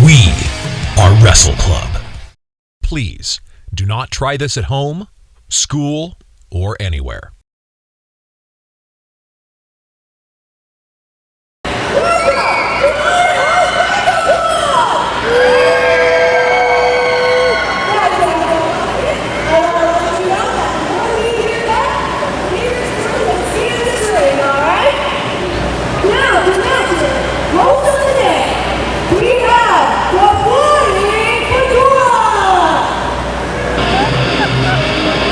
We are Wrestle Club. Please do not try this at home, school, or anywhere.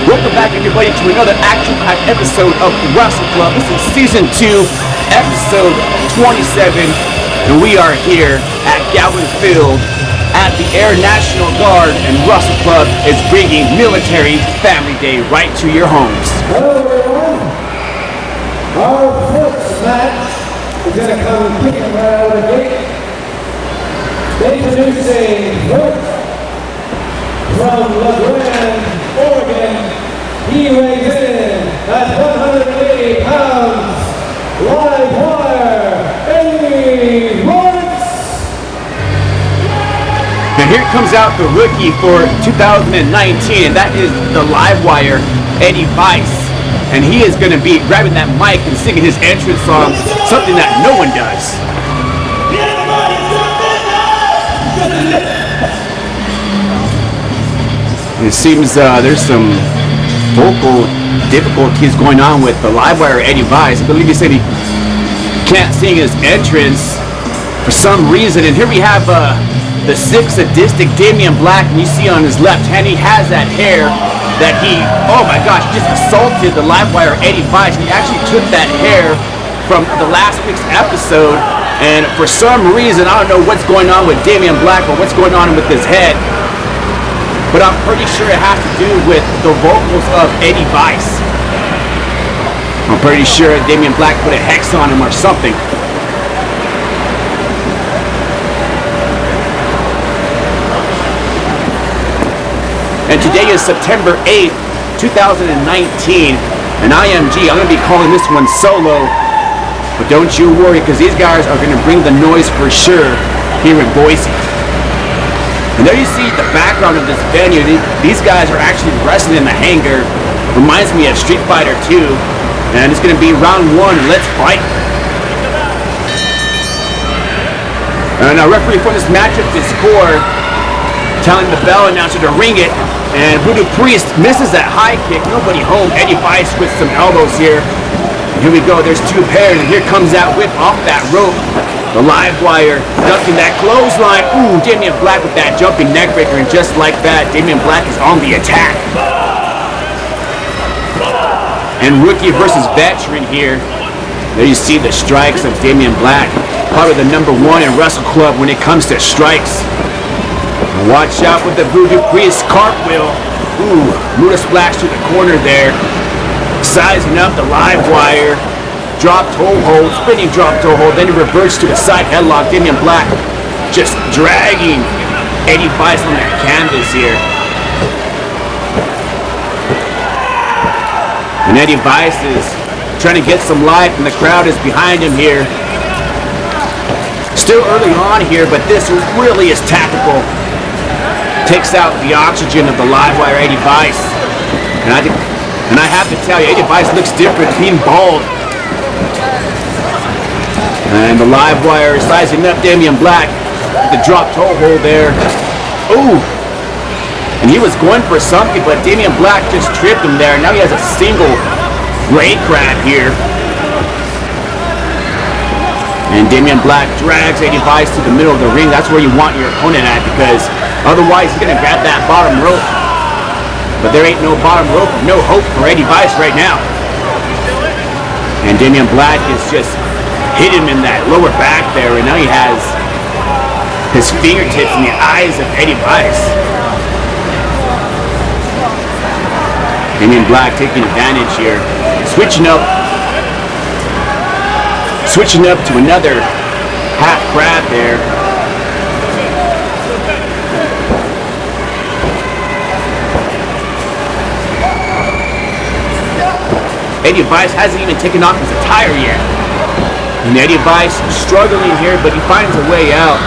Welcome back, everybody, to another action-packed episode of Wrestle Club. This is Season 2, Episode 27, and we are here at Galvin Field at the Air National Guard, and Wrestle Club is bringing Military Family Day right to your homes. Hello, everyone. Our first match is going to come kicking right out of the gate. Introducing first from La Grande, Oregon. He weighs in at 180 pounds, live wire, Eddie Lawrence. And here comes out the rookie for 2019, and that is the live wire, Eddie Vice. And he is going to be grabbing that mic and singing his entrance song, something that no one does. It seems there's some vocal difficulties going on with the live wire Eddie Vice. I believe he said he can't sing his entrance for some reason. And here we have the sick, sadistic Damien Black, and you see on his left hand he has that hair that he, oh my gosh, just assaulted the live wire Eddie Vice. He actually took that hair from the last week's episode, and for some reason, I don't know what's going on with Damien Black or what's going on with his head, but I'm pretty sure it has to do with the vocals of Eddie Vice. I'm pretty sure Damien Black put a hex on him or something. And today is September 8th, 2019, and IMG, I'm going to be calling this one solo, but don't you worry, because these guys are going to bring the noise for sure here in Boise. And there you see the background of this venue. These guys are actually wrestling in the hangar. Reminds me of Street Fighter 2. And it's going to be round 1. Let's fight. And our referee for this matchup is Score, telling the bell announcer to ring it. And Voodoo Priest misses that high kick. Nobody home. Eddie Vice with some elbows here. And here we go. There's two pairs. And here comes that whip off that rope. The live wire ducking that clothesline. Ooh, Damien Black with that jumping neck breaker, and just like that, Damien Black is on the attack. And rookie versus veteran here. There you see the strikes of Damien Black, probably the #1 in Wrestle Club when it comes to strikes. And watch out with the Voodoo Priest cartwheel. Ooh, Muda splash to the corner there. Sizing up the live wire. Drop toe hold, spinning drop toe hold, then he reverts to a side headlock. Damien Black just dragging Eddie Vice on that canvas here. And Eddie Vice is trying to get some life, and the crowd is behind him here. Still early on here, but this really is tactical. Takes out the oxygen of the live wire Eddie Vice. And I have to tell you, Eddie Vice looks different being bald. And the live wire is sizing up Damien Black with the drop toe hold there. Ooh! And he was going for something, but Damien Black just tripped him there. Now he has a single leg grab here. And Damien Black drags Eddie Vice to the middle of the ring. That's where you want your opponent at, because otherwise he's going to grab that bottom rope. But there ain't no bottom rope, no hope for Eddie Vice right now. And Damien Black is just hit him in that lower back there, and now he has his fingertips in the eyes of Eddie Vice. Damien Black taking advantage here, switching up to another half grab there. Eddie Vice hasn't even taken off his attire yet. And Eddie Vice struggling here, but he finds a way out.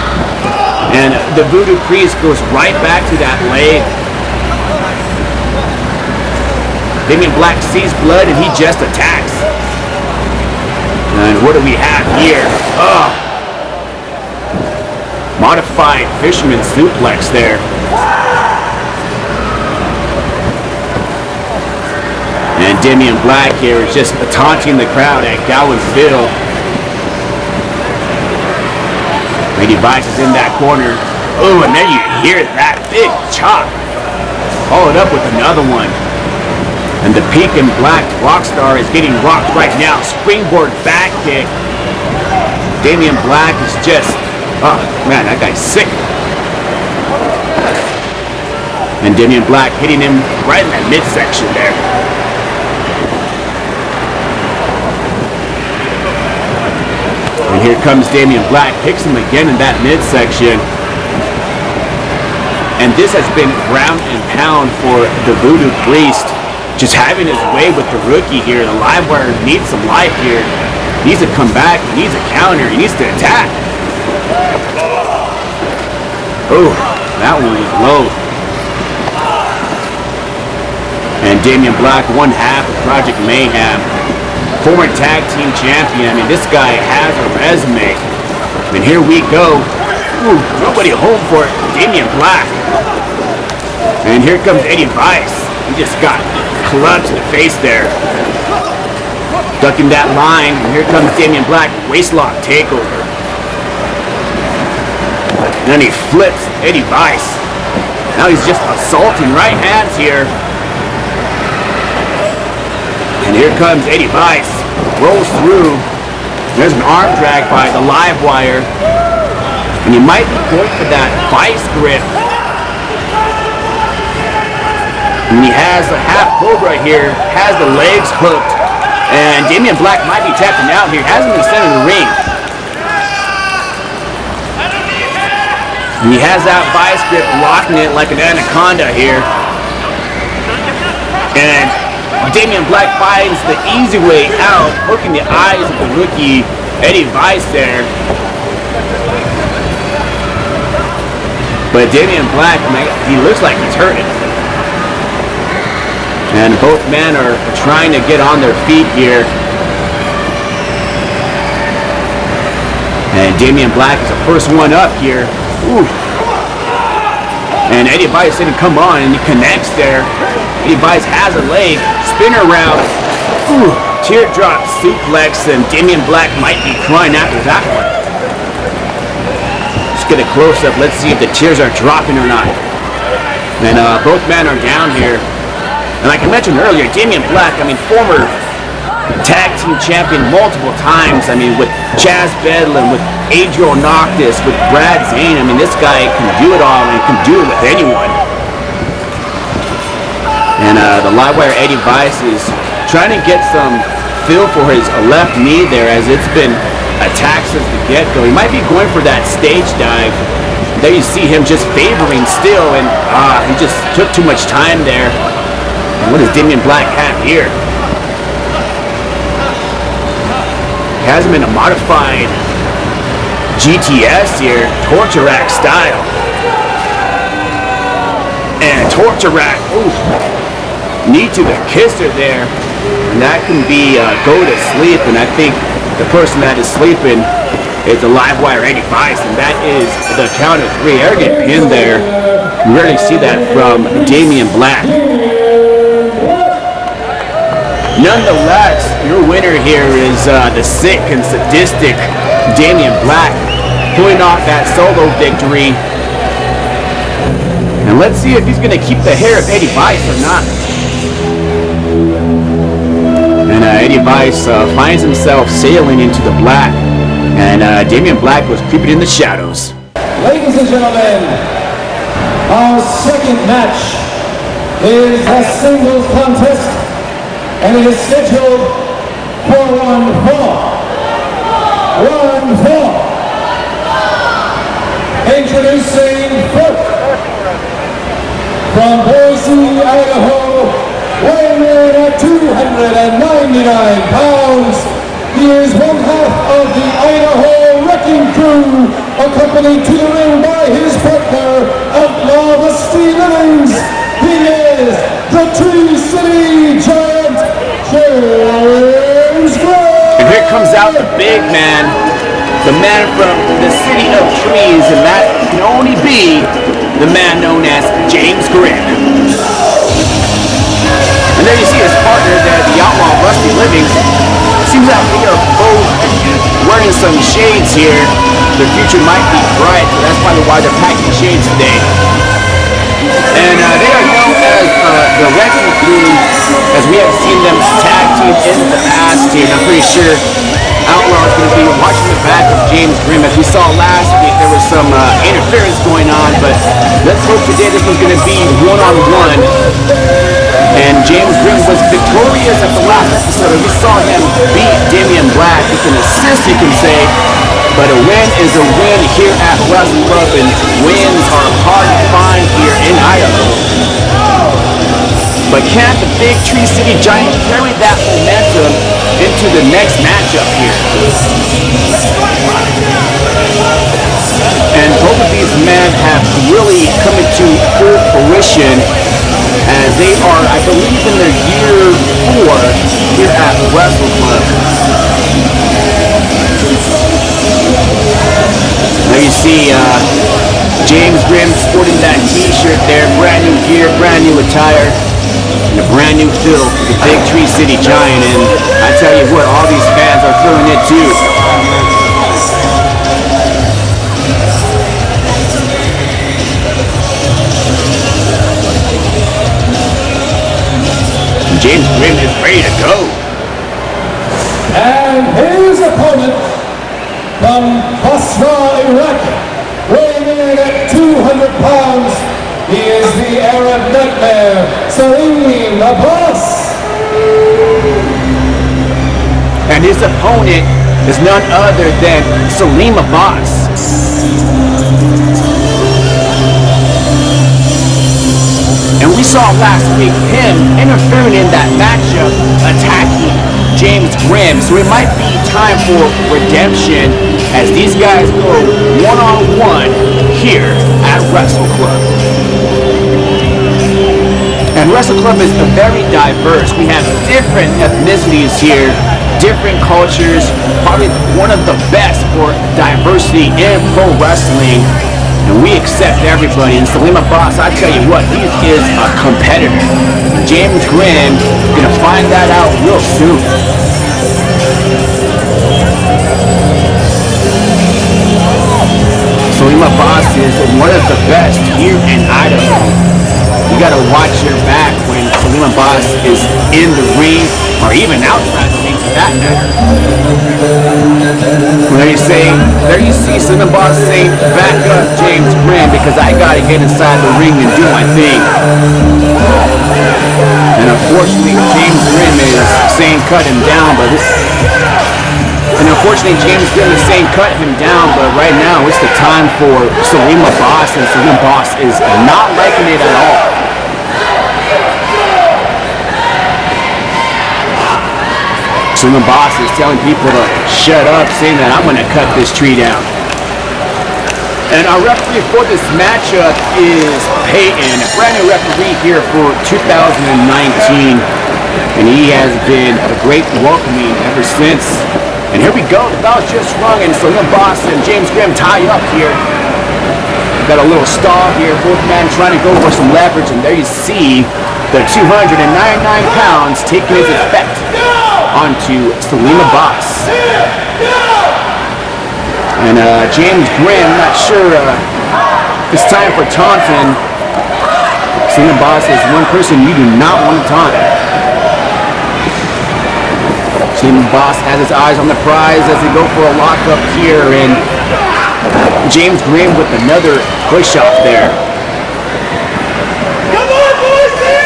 And the Voodoo Priest goes right back to that leg. Damien Black sees blood and he just attacks. And what do we have here? Oh. Modified fisherman suplex there. And Damien Black here is just taunting the crowd at Gowinsville. Eddie Vice is in that corner. Oh, and then you hear that big chop. Followed up with another one. And the pink and black Rockstar is getting rocked right now. Springboard back kick. Damien Black is just, oh man, that guy's sick. And Damien Black hitting him right in that midsection there. And here comes Damien Black, kicks him again in that midsection. And this has been ground and pound for the Voodoo Priest. Just having his way with the rookie here. The Livewire needs some life here. He needs to come back. He needs a counter. He needs to attack. Oh, that one was low. And Damien Black, one half of Project Mayhem. Former tag team champion. I mean, this guy has a resume. And here we go. Ooh, nobody home for it. Damien Black. And here comes Eddie Vice. He just got clubbed to the face there. Ducking that line. And here comes Damien Black. Waistlock takeover. And then he flips Eddie Vice. Now he's just assaulting right hands here. And here comes Eddie Vice. Rolls through. There's an arm drag by the Livewire. And he might be going for that Vice grip. And he has a half cobra here. Has the legs hooked. And Damien Black might be tapping out here. Hasn't been sent in the ring. And he has that Vice grip locking it like an anaconda here. And Damien Black finds the easy way out, hooking the eyes of the rookie Eddie Vice there. But Damien Black, man, he looks like he's hurting. And both men are trying to get on their feet here. And Damien Black is the first one up here. Ooh. And Eddie Vice didn't come on, and he connects there. Eddie Vice has a leg. Spinner round. Ooh. Teardrop suplex, and Damien Black might be crying after that one. Let's get a close-up. Let's see if the tears are dropping or not. And both men are down here. And like I mentioned earlier, Damien Black, I mean, former tag team champion multiple times. I mean, with Chaz Bedlam, with Adriel Noctis, with Brad Zane. I mean, this guy can do it all and can do it with anyone. And the Livewire Eddie Vice is trying to get some feel for his left knee there, as it's been attacked since the get-go. He might be going for that stage dive. There you see him just favoring still, and he just took too much time there. And what does Damien Black have here? He has him in a modified GTS here, Torture Rack style. And Torture Rack, oof, knee to the kisser there. And that can be go to sleep, and I think the person that is sleeping is the Livewire Eddie Vice, and that is the count of 3. Arrogant pin there. You rarely see that from Damien Black. Nonetheless, your winner here is the sick and sadistic Damien Black, pulling off that solo victory. And let's see if he's going to keep the hair of Eddie Vice or not. And Eddie Vice finds himself sailing into the black. And Damien Black was creeping in the shadows. Ladies and gentlemen, our second match is a singles contest, and it is scheduled for one fall. Introducing first, from Boise, Idaho, weighing in at 299 pounds, he is one half of the Idaho Wrecking Crew, accompanied to the ring by his partner, Outlaw Grimm. He is the Tree City Giant, James Grimm. And here comes out the big man, the man from the city of trees, and that can only be the man known as James Grimm. And there you see his partner there, the Outlaw Rusty Livings. Seems like they are both wearing some shades here. Their future might be bright, so that's probably why they're packing shades today. And they are known as the Wrecking Crew, as we have seen them tag team in the past here. And I'm pretty sure Outlaw is going to be watching the back of James Grimm. As we saw last week, there was some interference going on, but let's hope today this one's going to be one-on-one. And James Grimm was victorious at the last episode. We saw him beat Damien Black with an assist, you can say. But a win is a win here at Wrestle Club, and wins are hard to find here in Idaho. But can the big Tree City Giant carry that momentum into the next matchup here? And both of these men have really come into full fruition, as they are, I believe, in their year 4 here at Wrestle Club. Now you see James Grimm sporting that t-shirt there, brand new gear, brand new attire, and a brand new feel for the big Tree City Giant. And I tell you what, all these fans are feeling it too. James Grimm is ready to go. And his opponent from Basra, Iraq, weighing in at 200 pounds, he is the Arab Nightmare, Saleem Abbas. And his opponent is none other than Saleem Abbas. And we saw last week him interfering in that matchup, attacking James Grimm. So it might be time for redemption as these guys go one-on-one here at Wrestle Club. And Wrestle Club is very diverse. We have different ethnicities here, different cultures, probably one of the best for diversity in pro wrestling. And we accept everybody. And Saleem Abbas, I tell you what, he is a competitor. James Grimm is going to find that out real soon. Saleem Abbas is one of the best here in Idaho. You got to watch your back when Saleem Abbas is in the ring, or even outside the ring for that matter. There you see Saleem Abbas saying, back up James Grimm, because I got to get inside the ring and do my thing. And unfortunately, James Grimm is saying cut him down, but cut him down, but right now it's the time for Saleem Abbas, and Saleem Abbas is not liking it at all. Saleem Abbas is telling people to shut up, saying that I'm going to cut this tree down. And our referee for this matchup is Peyton, a brand new referee here for 2019. And he has been a great welcoming ever since. And here we go, the bell's just rung, and Saleem Abbas and James Grimm tie up here. Got a little stall here. Both men trying to go for some leverage, and there you see the 299 pounds taking its effect onto Saleem Abbas. And James Grimm, not sure if it's time for taunting. Saleem Abbas is one person you do not want to taunt. Saleem Abbas has his eyes on the prize as they go for a lockup here, and James Grimm with another push off there. Come on, Boise!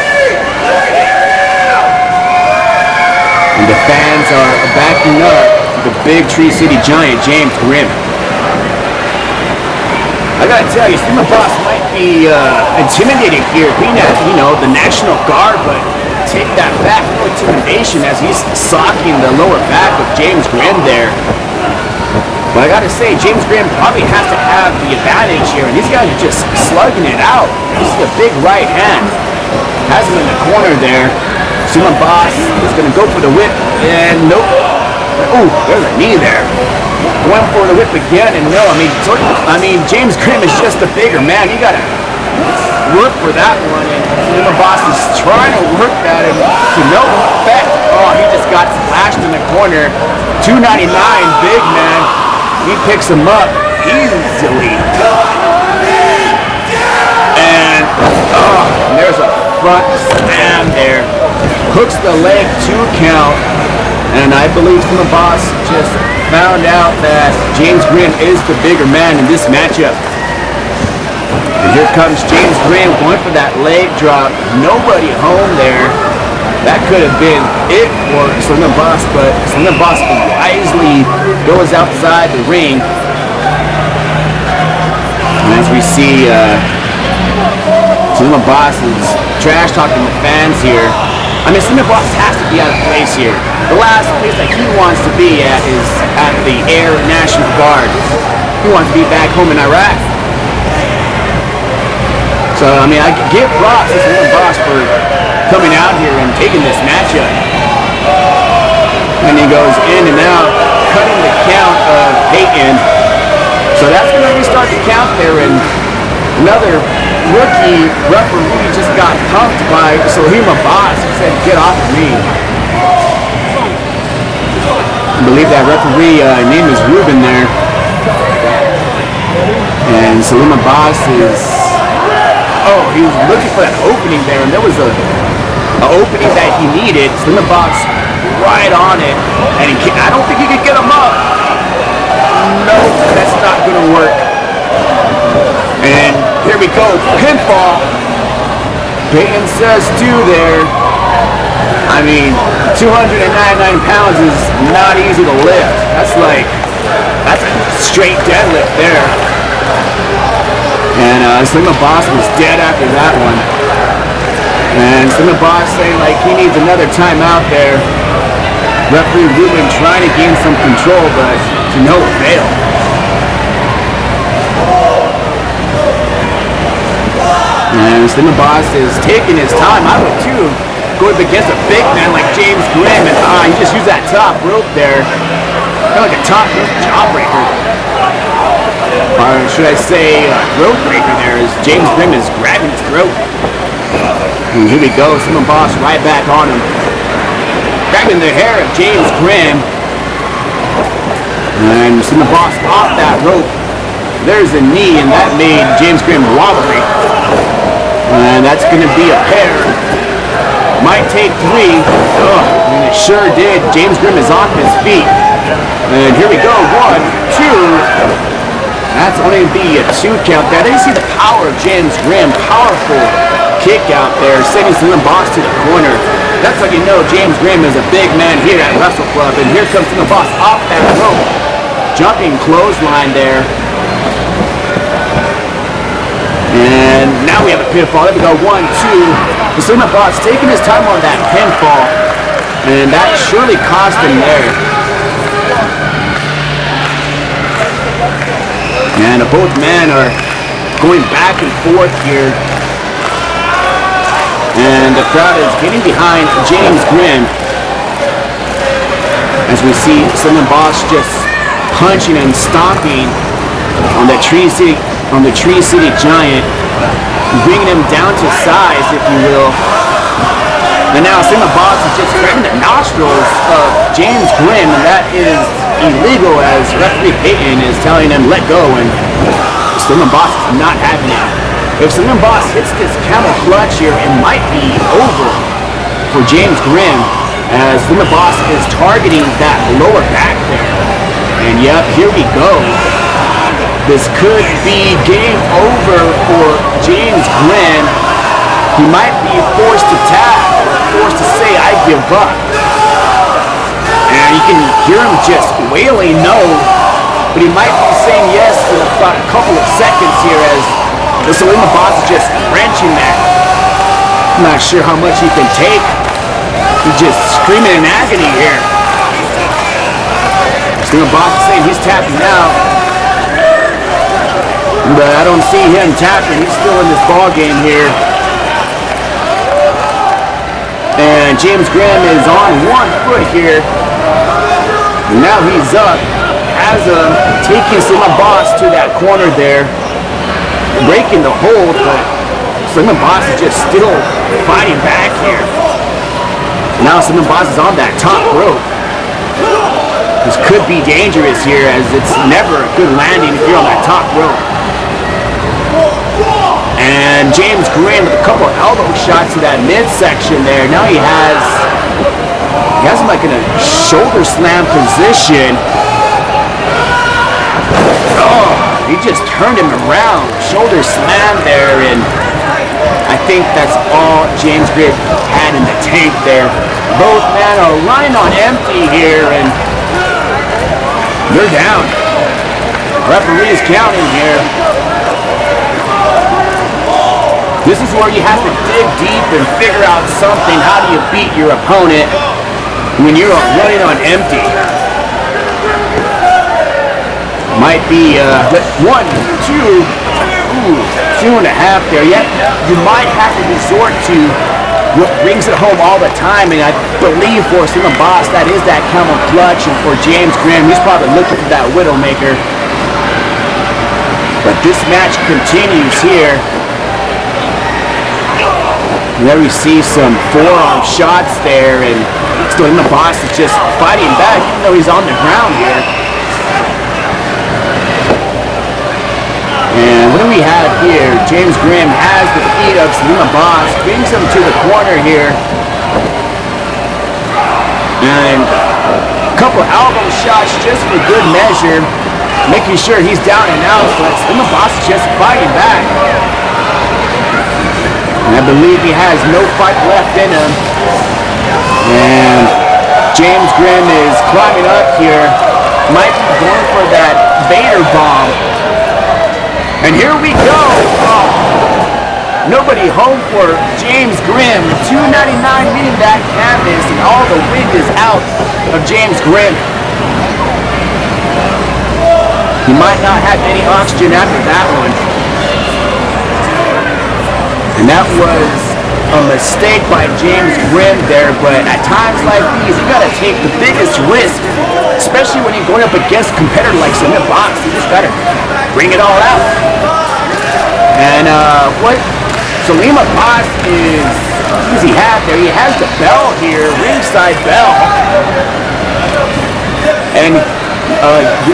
And the fans are backing up the big Tree City Giant, James Grimm. I gotta tell you, Saleem Abbas might be intimidating here, being at, the National Guard, but take that back, no intimidation as he's socking the lower back of James Grimm there. But I gotta say, James Grimm probably has to have the advantage here, and these guys are just slugging it out. This is a big right hand. Has him in the corner there. Saleem Abbas is gonna go for the whip, and nope. Ooh, there's a knee there. Going for the whip again, and no, James Grimm is just a bigger man. You gotta work for that one, and Saleem Abbas is trying to work that, and to no effect. Oh, he just got splashed in the corner. 299, big man. He picks him up easily. And there's a front slam there. Hooks the leg, 2 count. And I believe Saleem Abbas just found out that James Grimm is the bigger man in this matchup. And here comes James Grimm going for that leg drop. Nobody home there. That could have been it for Saleem Abbas, but Saleem Abbas wisely goes outside the ring. And as we see, Saleem Abbas is trash talking the fans here. Saleem Abbas has to be out of place here. The last place that he wants to be at is at the Air National Guard. He wants to be back home in Iraq. So, I give props to Saleem Abbas for coming out here and taking this matchup. And he goes in and out, cutting the count of Peyton. So that's going to restart the count there, and another rookie referee just got pumped by Saleem Abbas. He said, "Get off of me." I believe that referee name is Ruben there. And Saleem Abbas is... he was looking for that opening there, and there was an opening that he needed. Saleem Abbas right on it, and I don't think he could get him up. No, that's not going to work. And here we go, pinfall. Peyton says 2 there. 299 pounds is not easy to lift. That's a straight deadlift there. And Saleem Abbas was dead after that one. And Saleem Abbas saying he needs another timeout there. Referee Ruben trying to gain some control, but to no avail. And Saleem Abbas is taking his time. I would too, going against a big man like James Grimm, and he just used that top rope there. Kind of like a top rope jawbreaker. Or should I say throat breaker there, as James Grimm is grabbing his throat. And here we go, Saleem Abbas right back on him. Grabbing the hair of James Grimm. And Saleem Abbas off that rope. There's a knee, and that made James Grimm wobbly. And that's going to be a pair. Might take 3. And it sure did. James Grimm is off his feet. And here we go. 1, 2. That's only going to be a 2 count there. Then you see the power of James Grimm. Powerful kick out there, sending Saleem Abbas to the corner. That's how you know James Grimm is a big man here at Wrestle Club. And here comes Saleem Abbas off that rope. Jumping clothesline there. And now we have a pinfall. There we go, 1, 2. Saleem Abbas taking his time on that pinfall. And that surely cost him there. And both men are going back and forth here. And the crowd is getting behind James Grimm. As we see Saleem Abbas just punching and stomping on the on the Tree City Giant, bringing him down to size, if you will. And now Saleem Abbas is just grabbing the nostrils of James Grimm, and that is illegal, as referee Payton is telling him let go, and Saleem Abbas is not having it. If Saleem Abbas hits this camel clutch here, it might be over for James Grimm, as Saleem Abbas is targeting that lower back there. And yep, here we go. This could be game over for James Grimm. He might be forced to tap, forced to say, I give up. And you can hear him just wailing no, but he might be saying yes in about a couple of seconds here, as the Saleem Abbas is just wrenching that. I'm not sure how much he can take. He's just screaming in agony here. Saleem Abbas is saying he's tapping out, but I don't see him tapping. He's still in this ball game here. And James Grimm is on one foot here. And now he's up. Has him taking Saleem Abbas to that corner there, breaking the hold, but Saleem Abbas is just still fighting back here. Now Saleem Abbas is on that top rope. This could be dangerous here, as it's never a good landing if you're on that top rope. And James Grimm with a couple of elbow shots to that midsection there. Now he has him like in a shoulder slam position. Oh, he just turned him around. Shoulder slam there, and I think that's all James Grimm had in the tank there. Both men are running on empty here, and they're down. Referee is counting here. This is where you have to dig deep and figure out something. How do you beat your opponent when you're running on empty? Might be 1, 2, 2.5 there. Yet you might have to resort to what brings it home all the time, and I believe for Saleem Abbas that is that camel clutch, and for James Grimm, he's probably looking for that Widowmaker. But this match continues here. And there we see some forearm shots there, and Saleem Abbas is just fighting back even though he's on the ground here. And what do we have here? James Grimm has the feet of Saleem Abbas, brings him to the corner here. And a couple of elbow shots just for good measure, making sure he's down and out, but Saleem Abbas is just fighting back. And I believe he has no fight left in him. And James Grimm is climbing up here. Might be going for that Vader bomb. And here we go. Oh, nobody home for James Grimm. 299 meeting that canvas, and all the wind is out of James Grimm. He might not have any oxygen after that one. And that was a mistake by James Grimm there, but at times like these, you gotta take the biggest risk, especially when you're going up against a competitor like Saleem Abbas. You just gotta bring it all out. And what Saleem Abbas does he have there? He has the bell here, ringside bell. And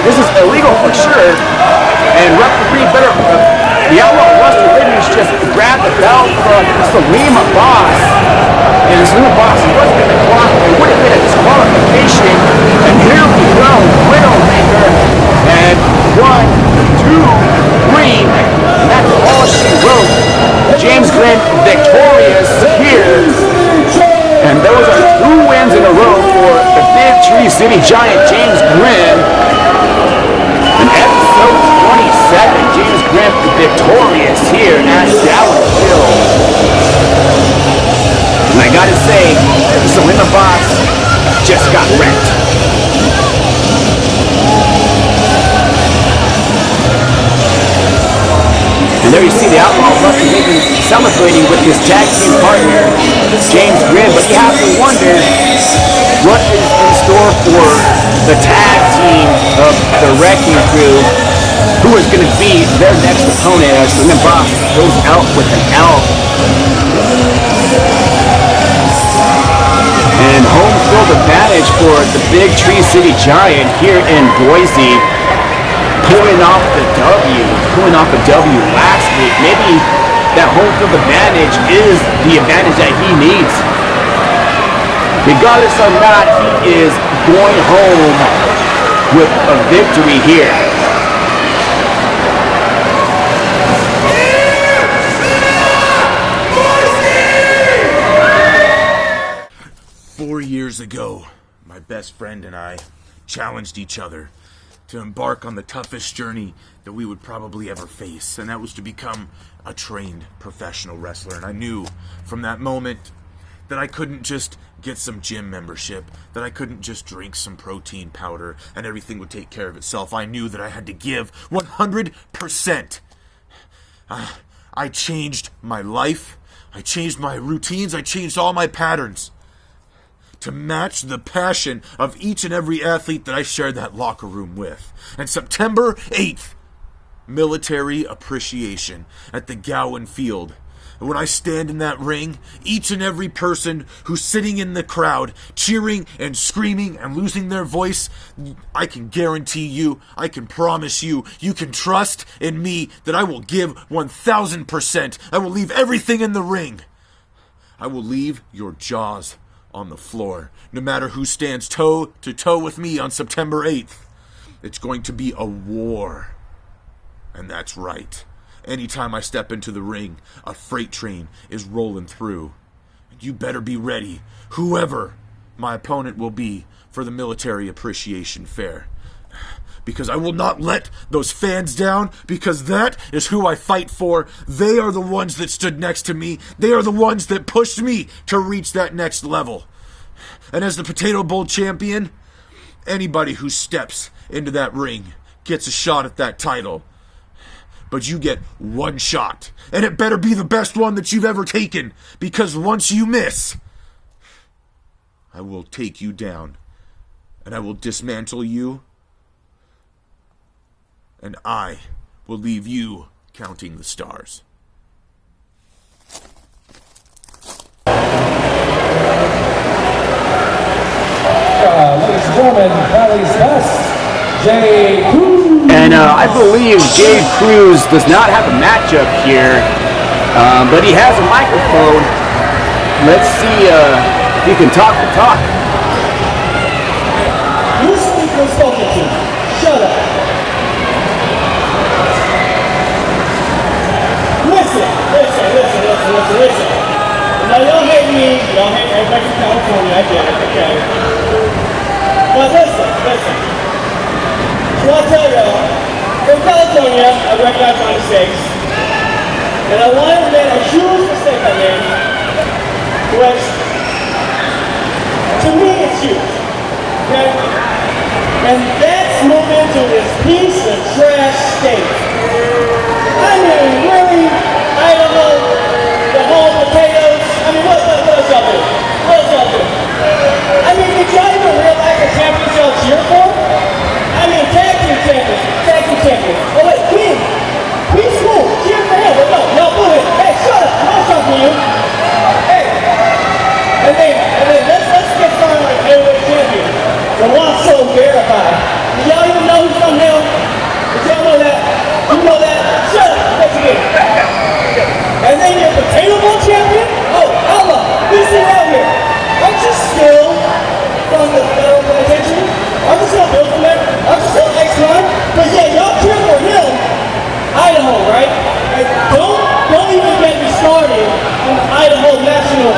this is illegal for sure. And referee better, the Outlaw Wrestling just grabbed the bell from Saleem Abbas. And Saleem Abbas wasn't in the clock. It would have been a disqualification. And here we go, Widowmaker. And 1, 2, 3. And that's all she wrote. James Grimm victorious here. And those are 2 wins in a row for the Big Tree City Giant, James Grimm. In episode 27, James Grimm victorious here at Dallas Hill. And I gotta say, Saleem Abbas just got wrecked. And there you see the Outlaw Wrestling celebrating with his tag team partner, James Grimm. But you have to wonder what is in store for the tag team of the Wrecking Crew. who is going to be their next opponent as Abbas goes out with an L. And home field advantage for the Big Tree City Giant here in Boise. Pulling off a W last week. Maybe that home field advantage is the advantage that he needs. Regardless of not, he is going home with a victory here. Years ago, my best friend and I challenged each other to embark on the toughest journey that we would probably ever face, and that was to become a trained professional wrestler. And I knew from that moment that I couldn't just get some gym membership, that I couldn't just drink some protein powder and everything would take care of itself. I knew that I had to give 100%. I changed my life, I changed my routines, I changed all my patterns to match the passion of each and every athlete that I shared that locker room with. And September 8th, military appreciation at the Gowan Field. And when I stand in that ring, each and every person who's sitting in the crowd, cheering and screaming and losing their voice, I can guarantee you, I can promise you, you can trust in me that I will give 1,000%. I will leave everything in the ring. I will leave your jaws on the floor, no matter who stands toe to toe with me on September 8th. It's going to be a war. And that's right. Anytime I step into the ring, a freight train is rolling through. And you better be ready, whoever my opponent will be, for the military appreciation fair. Because I will not let those fans down, because that is who I fight for. They are the ones that stood next to me. They are the ones that pushed me to reach that next level. And as the Potato Bowl champion, anybody who steps into that ring gets a shot at that title. But you get one shot, and it better be the best one that you've ever taken, because once you miss, I will take you down, and I will dismantle you, and I will leave you counting the stars. Ladies and gentlemen, Cali's best, Jay Cruz. And I believe Jay Cruz does not have a matchup here, but he has a microphone. Let's see if he can talk the talk. You speak was spoken to. Shut up. Listen. Now y'all hate me, y'all hate everybody from California, I get it, okay? But listen. So I tell y'all, from California, I recognize my mistakes. And I want to admit a huge mistake I made, which, to me, it's huge, okay? And that's moving to this piece of trash state. I mean, really, Idaho, the whole potatoes. I mean, what's up here? I mean, did y'all even realize the champions y'all cheer for? I mean, tag team champions. Oh wait, Queen. Queen's cool. Cheer for him. But no, y'all boo him. Hey, shut up. No talk to you. Hey. And then let's get started with heavyweight champion. The one so verified. Do y'all even know who's from him? Did y'all know that? You know that? Shut up. What's it is? And then your Potato Bowl champion? Oh, Outlaw. Who's out here? Aren't you still from the federal penitentiary? Aren't you still built from there? Aren't you still X1? But yeah, y'all cheer for him. Idaho, right? And don't even get me started on the Idaho National.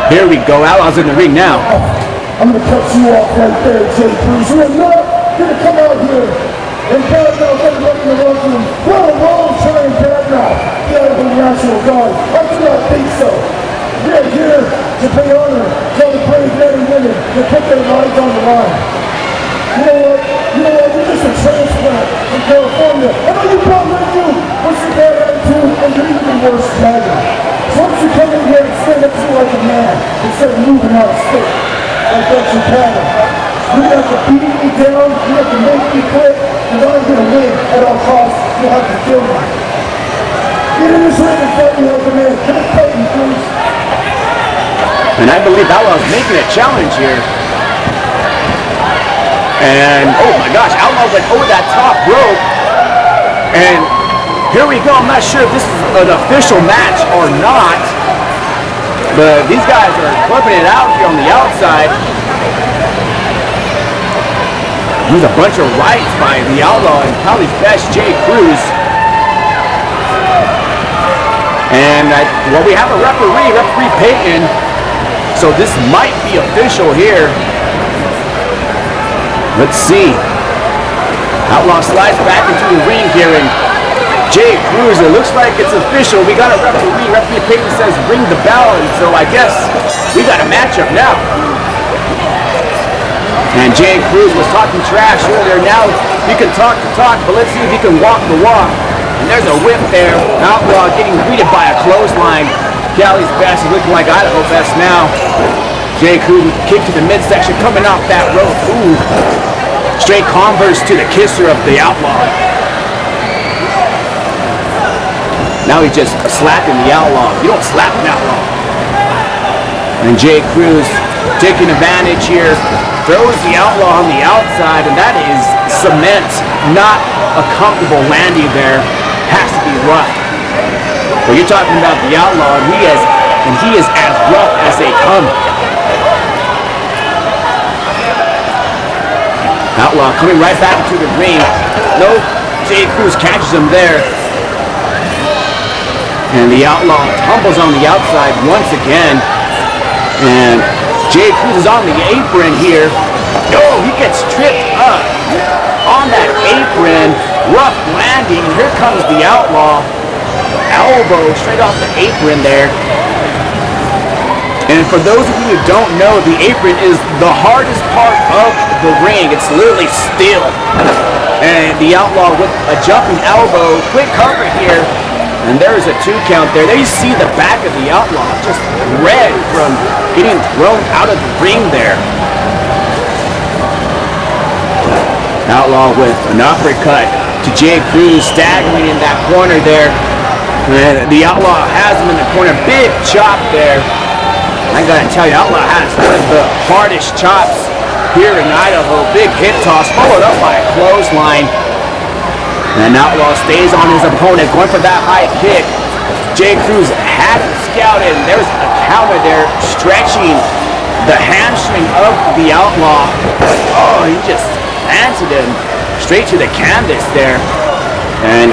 Here we go. Outlaw's in the ring now. I'm gonna cut you off right there, Jay Cruz. You are not gonna come out here and bad mouth everybody in the locker room. What a long time bad mouth the Idaho National Guard. I do not think so. We are here to pay honor to all the brave men and women that put their lives on the line. You know what? You're just a transplant from California. I know you brought with you what's your bad attitude and you're even worse dragon. So once you come in here and stand up to you like a man instead of moving out of state, like that's your pattern. We're going to have to beat each can make me quit, and I'm going to win at all costs. You'll have to kill me. Get in this ring and fight me like a man. Just fight me, please. And I believe Outlaw's making a challenge here. And, oh my gosh, Outlaw went over that top rope. And here we go. I'm not sure if this is an official match or not. But these guys are flipping it out here on the outside. There's a bunch of rights by the Outlaw and Cali's best, Jay Cruz. And, well, we have a referee Peyton. So this might be official here. Let's see. Outlaw slides back into the ring here, and Jay Cruz, it looks like it's official. We got a referee. Referee Peyton says ring the bell, and so I guess we got a matchup now. And Jay Cruz was talking trash earlier. Now he can talk the talk, but let's see if he can walk the walk. And there's a whip there. Outlaw getting greeted by a clothesline. Cali's best is looking like Idaho best now. Jay Cruz with the kick to the midsection coming off that rope. Ooh. Straight converse to the kisser of the Outlaw. Now he's just slapping the Outlaw. You don't slap an Outlaw. And Jay Cruz taking advantage here. Throws the Outlaw on the outside, and that is cement. Not a comfortable landing there. Has to be rough. Well, you're talking about the Outlaw, and he is as rough as they come. Outlaw coming right back into the ring. No, Jay Cruz catches him there. And the Outlaw tumbles on the outside once again. And Jay Cruz is on the apron here. Oh, he gets tripped up on that apron. Rough landing. Here comes the Outlaw. Elbow straight off the apron there. And for those of you who don't know, the apron is the hardest part of the ring. It's literally steel. And the Outlaw with a jumping elbow. Quick cover here. And there's a 2 count there. There you see the back of the Outlaw just red from getting thrown out of the ring there. Outlaw with an uppercut to Jay Cruz, staggering in that corner there. And the Outlaw has him in the corner. Big chop there. I gotta tell you, Outlaw has one of the hardest chops here in Idaho. Big hip toss, followed up by a clothesline. And Outlaw stays on his opponent, going for that high kick. Jay Cruz had it scouted. There's a counter there, stretching the hamstring of the Outlaw. Oh, he just planted him straight to the canvas there. And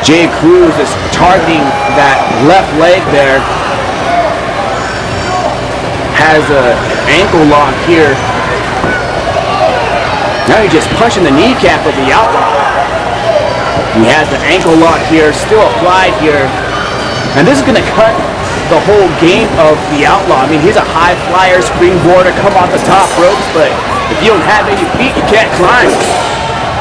Jay Cruz is targeting that left leg there. Has an ankle lock here. Now he's just punching the kneecap of the Outlaw. He has the ankle lock here, still applied here. And this is going to cut the whole game of the Outlaw. I mean, he's a high flyer, springboarder, come off the top ropes, but if you don't have any feet, you can't climb.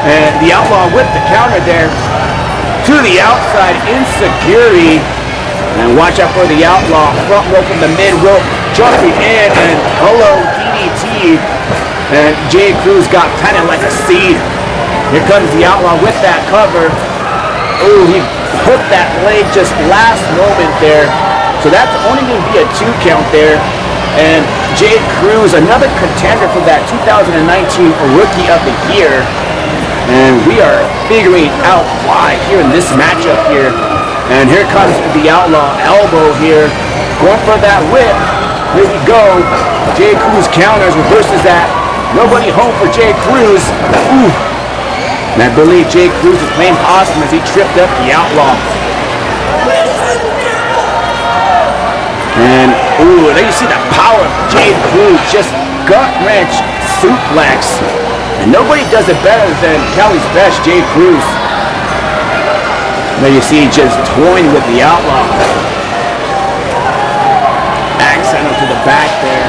And the Outlaw with the counter there to the outside, insecurity. And watch out for the Outlaw, front rope from the mid rope, jumping in, and hello DDT. And Jay Cruz got planted like a seed. Here comes the Outlaw with that cover. Oh, he hooked that leg just last moment there. So that's only going to be a 2 count there. And Jay Cruz, another contender for that 2019 Rookie of the Year. And we are figuring out why here in this matchup here. And here comes the Outlaw elbow here. Going for that whip. Here we go. Jay Cruz counters, reverses that. Nobody home for Jay Cruz. Ooh. And I believe Jay Cruz is playing possum as he tripped up the Outlaw. And, ooh, there you see the power of Jay Cruz. Just gut-wrench suplex. And nobody does it better than Cali's best, Jay Cruz. There you see just toying with the Outlaw. Accidental to the back there.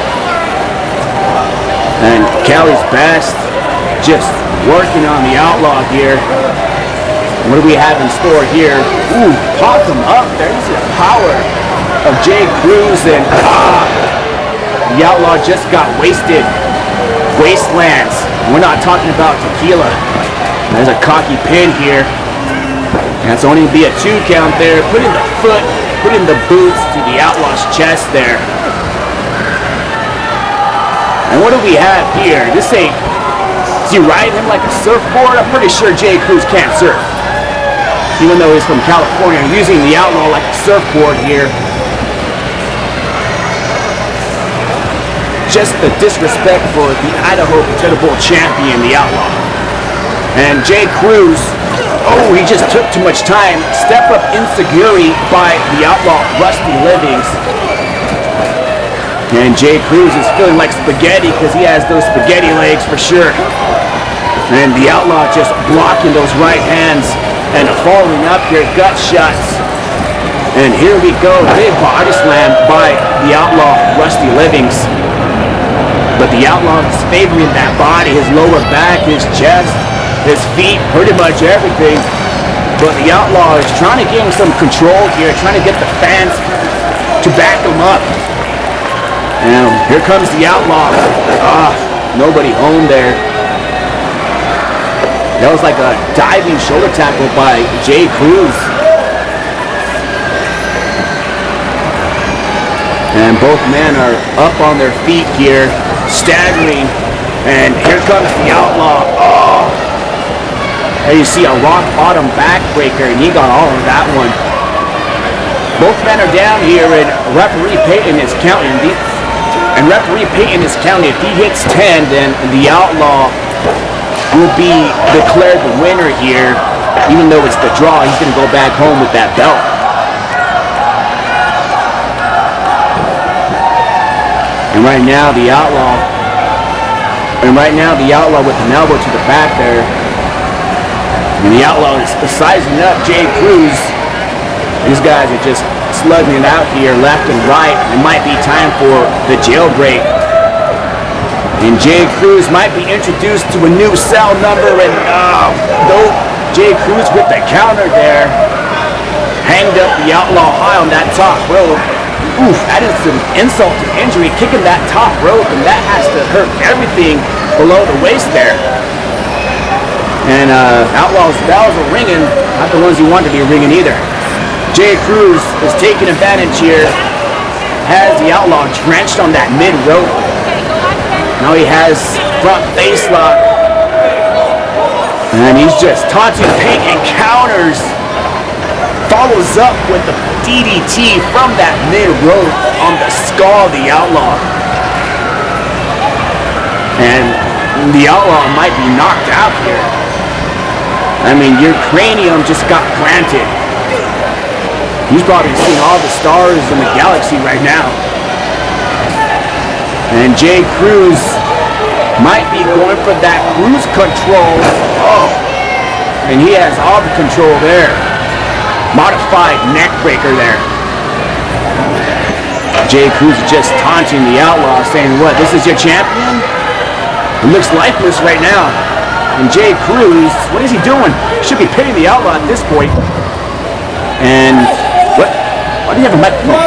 And Cali's best just working on the Outlaw here. What do we have in store here? Ooh, popped him up there. You see the power of Jay Cruz, and the Outlaw just got wasted. Wastelands. We're not talking about tequila. There's a cocky pin here. And it's only going to be a 2 count there. Put in the foot, put in the boots to the Outlaw's chest there. And what do we have here? This ain't... Is he riding him like a surfboard? I'm pretty sure Jay Cruz can't surf. Even though he's from California, using the Outlaw like a surfboard here. Just the disrespect for the Idaho Potato Bowl champion, the Outlaw. And Jay Cruz, oh, he just took too much time. Step up insecurity by the Outlaw, Rusty Livings. And Jay Cruz is feeling like spaghetti because he has those spaghetti legs for sure. And the Outlaw just blocking those right hands and following up here, gut shots. And here we go, big body slam by the Outlaw, Rusty Livings. But the Outlaw is favoring that body, his lower back, his chest, his feet, pretty much everything. But the Outlaw is trying to gain some control here, trying to get the fans to back him up. And here comes the Outlaw. Nobody home there. That was like a diving shoulder tackle by Jay Cruz. And both men are up on their feet here, staggering. And here comes the Outlaw. There you see a rock bottom backbreaker, and he got all of that one. Both men are down here, and referee Peyton is counting. And referee Peyton is counting. If he hits 10, then the Outlaw will be declared the winner here. Even though it's the draw, he's going to go back home with that belt. And right now the Outlaw with an elbow to the back there. And the Outlaw is sizing up Jay Cruz. These guys are just slugging it out here left and right. It might be time for the jailbreak. And Jay Cruz might be introduced to a new cell number. And though Jay Cruz with the counter there, hanged up the Outlaw high on that top rope. Oof, that is some insult to injury, kicking that top rope, and that has to hurt everything below the waist there. And Outlaw's bells are ringing, not the ones you want to be ringing either. Jay Cruz is taking advantage here, has the Outlaw drenched on that mid rope. Now he has front face lock, and he's just taunting Pink and counters. Follows up with the DDT from that mid-rope on the skull of the Outlaw. And the Outlaw might be knocked out here. I mean, your cranium just got planted. He's probably seeing all the stars in the galaxy right now. And Jay Cruz might be going for that cruise control. And he has all the control there. Modified neck breaker there. Jay Cruz just taunting the Outlaw, saying, what, this is your champion? He looks lifeless right now. And Jay Cruz, what is he doing? Should be pitting the Outlaw at this point. And what? Why do you have a microphone?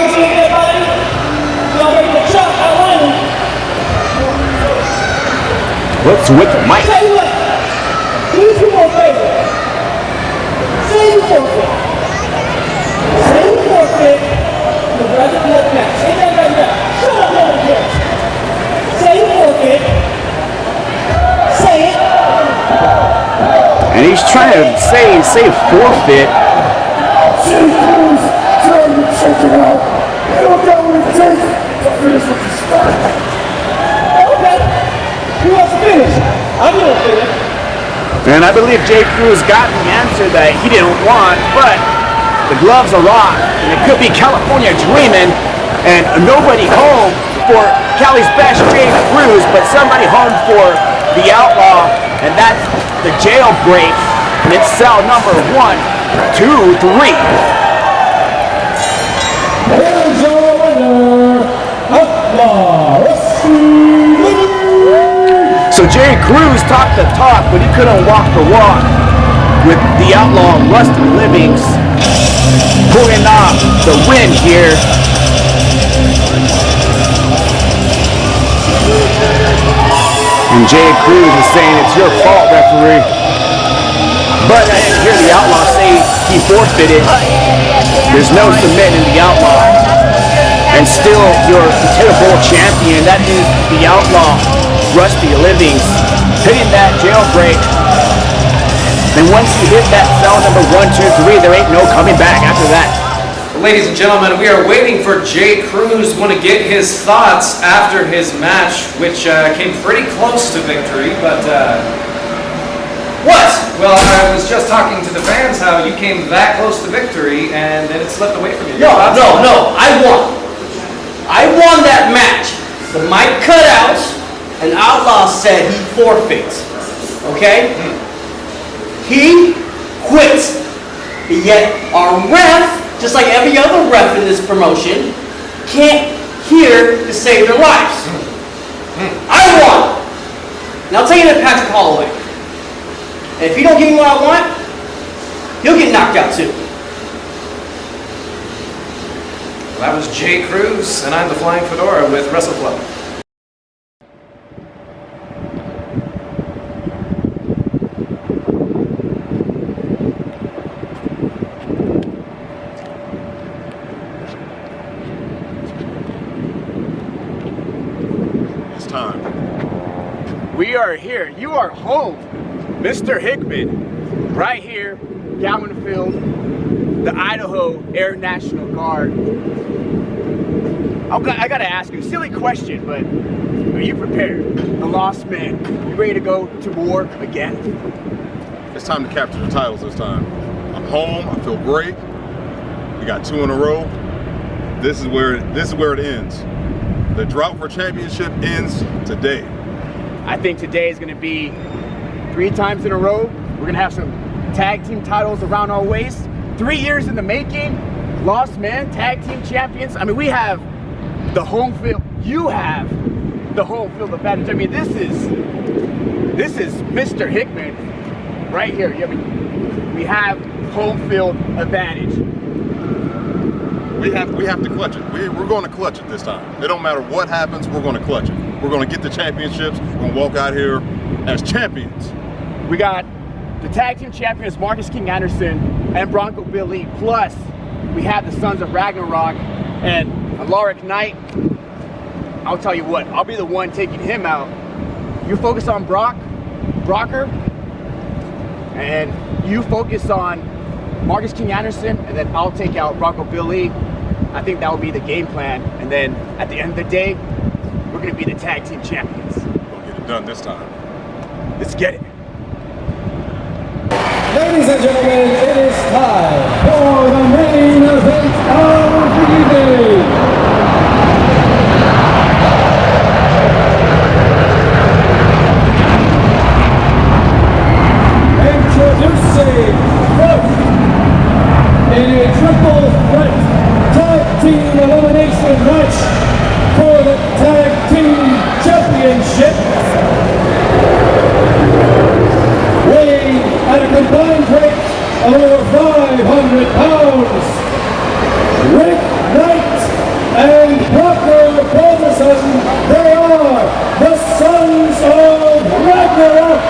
What's with the mic? Please do me a favor. Say you forfeit. Say you forfeit the brother blood match. Say that right now. Shut up, no one cares. Say you forfeit. Say it. And he's trying to say forfeit. Jay Cruz, tell you to check it out. You don't know what it takes to finish what you start. Okay. Who wants to finish? I'm going to finish. And I believe Jay Cruz got the answer that he didn't want, but the gloves are off. And it could be California dreaming, and nobody home for Cali's best Jay Cruz, but somebody home for the Outlaw, and that's the jailbreak. And it's cell number 1, 2, 3. Here's your winner, Outlaw Wrestling. So Jay Cruz talked the talk, but he couldn't walk the walk with the Outlaw Rusty Livings pulling off the win here. And Jay Cruz is saying it's your fault, referee. But I didn't hear the Outlaw say he forfeited. There's no submit in the Outlaw. And still your potato bowl champion, that is the Outlaw, Rusty Livings, hitting that jailbreak. And once you hit that cell number 1, 2, 3, there ain't no coming back after that. Ladies and gentlemen, we are waiting for Jay Cruz. Want to get his thoughts after his match, which came pretty close to victory, but what? Well, I was just talking to the fans how you came that close to victory and then it slipped away from you. No, I won. I won that match. The mic cut out, and Outlaw said he forfeits. Okay? He quits. Yet our ref, just like every other ref in this promotion, can't hear to save their lives. I won. Now I'll tell you that Patrick Holloway. And if you don't give me what I want, he'll get knocked out too. That was Jay Cruz, and I'm the Flying Fedora with Wrestle Club. It's time. We are here. You are home. Mr. Hickman, right here, Galvin Field, the Idaho Air National Guard. I gotta ask you a silly question, but are you prepared? The Lost Man, you ready to go to war again? It's time to capture the titles this time. I'm home. I feel great. We got 2 in a row. This is where it ends. The drought for championship ends today. I think today is gonna be 3 times in a row. We're gonna have some tag team titles around our waist. 3 years in the making. Lost Man tag team champions. I mean, we have the home field. You have the home field advantage. I mean, this is Mr. Hickman right here. I mean, we have home field advantage. We have to clutch it. We're going to clutch it this time. It don't matter what happens. We're going to clutch it. We're going to get the championships. We're going to walk out here as champions. We got the tag team champions Marcus King Anderson and Bronco Billy. Plus, we have the Sons of Ragnarok and Alaric Knight. I'll tell you what, I'll be the one taking him out. You focus on Brocker, and you focus on Marcus King Anderson, and then I'll take out Bronco Billy. I think that will be the game plan. And then at the end of the day, we're going to be the tag team champions. We'll get it done this time. Let's get it. Ladies and gentlemen, it is time for the main event of the evening. Introducing first, in a triple threat tag team elimination match for the tag team championship. Weighing at a combined weight of over 500 pounds, Rick Knight and Brocker Balderson, they are the Sons of Ragnarok.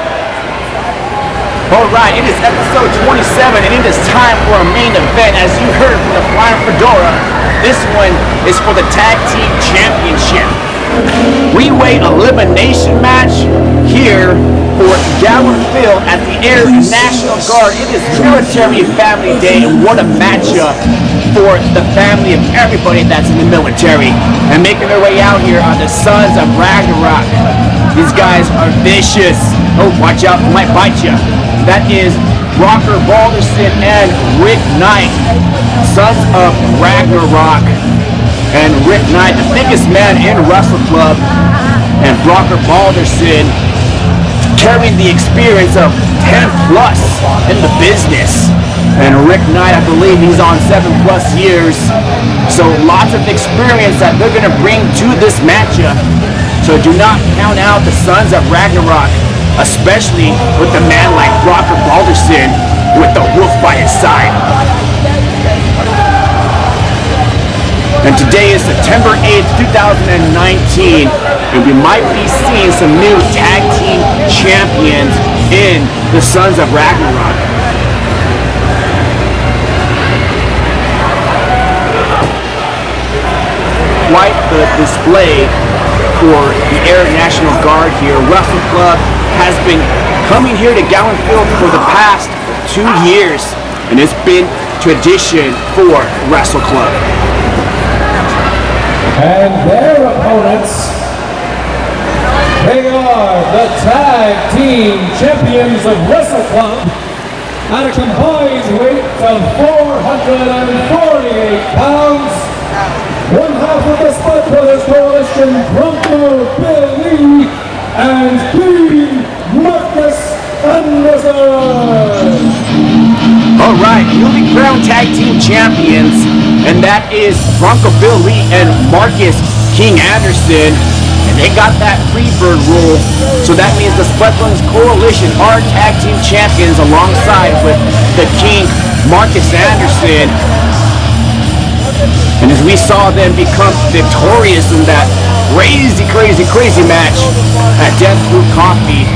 Alright, it is episode 27 and it is time for a main event. As you heard from the Flying Fedora, this one is for the Tag Team Championship. Three-way elimination match here for Gower Field at the Air National Guard. It is Military Family Day, and what a matchup for the family of everybody that's in the military. And making their way out here are the Sons of Ragnarok. These guys are vicious. Oh, watch out, they might bite you. That is Brocker Balderson and Rick Knight, Sons of Ragnarok. And Rick Knight, the biggest man in Wrestle Club, and Brocker Balderson carrying the experience of 10 plus in the business. And Rick Knight, I believe he's on 7+ years. So lots of experience that they're going to bring to this matchup. So do not count out the Sons of Ragnarok, especially with a man like Brocker Balderson with the wolf by his side. And today is September 8th, 2019, and we might be seeing some new tag team champions in the Sons of Ragnarok. Quite the display for the Air National Guard here. Wrestle Club has been coming here to Gowan Field for the past 2 years, and it's been tradition for Wrestle Club. And their opponents, they are the tag team champions of Wrestle Club at a combined weight of 448 pounds. One half of the Spud Brothers Coalition, Bronco, Billy, and King Marcus Anderson. All right, newly crowned tag team champions, and that is Bronco Billy and Marcus King Anderson. And they got that Freebird rule, so that means the Spud Brothers Coalition are tag team champions alongside with the King Marcus Anderson. And as we saw them become victorious in that crazy match at Death Brew Coffee,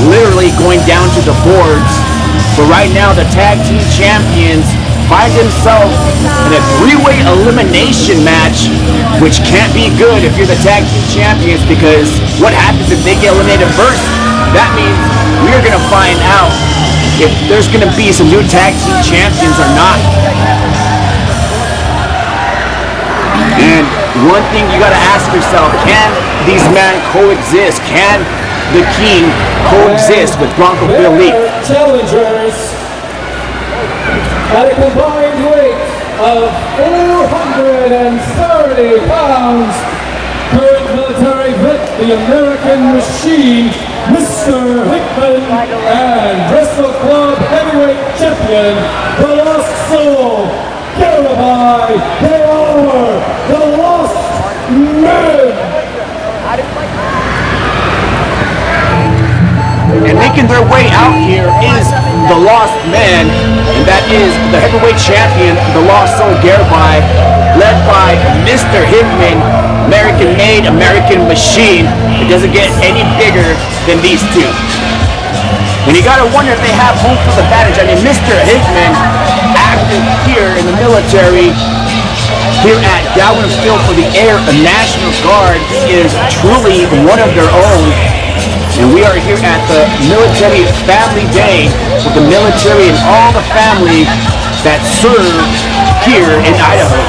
literally going down to the boards. But right now the tag team champions find themselves in a 3-way elimination match, which can't be good if you're the tag team champions, because what happens if they get eliminated first? That means we're going to find out if there's going to be some new tag team champions or not. And one thing you gotta ask yourself, can these men coexist? Can the King coexist with Bronco Billy? Challengers at a combined weight of 430 pounds, current military vet, the American Machine, Mr. Hickman, and Wrestle Club heavyweight champion, the Lost Soul. Hereby, they are the Lost Men! And making their way out here is the Lost Men, and that is the heavyweight champion, the Lost Soul Hereby, led by Mr. Hickman, American-made, American machine. It doesn't get any bigger than these two. And you gotta wonder if they have home field advantage. I mean, Mr. Hickman, active here in the military, here at Gowan Field for the Air National Guard. He is truly one of their own. And we are here at the Military Family Day for the military and all the family that serve here in Idaho.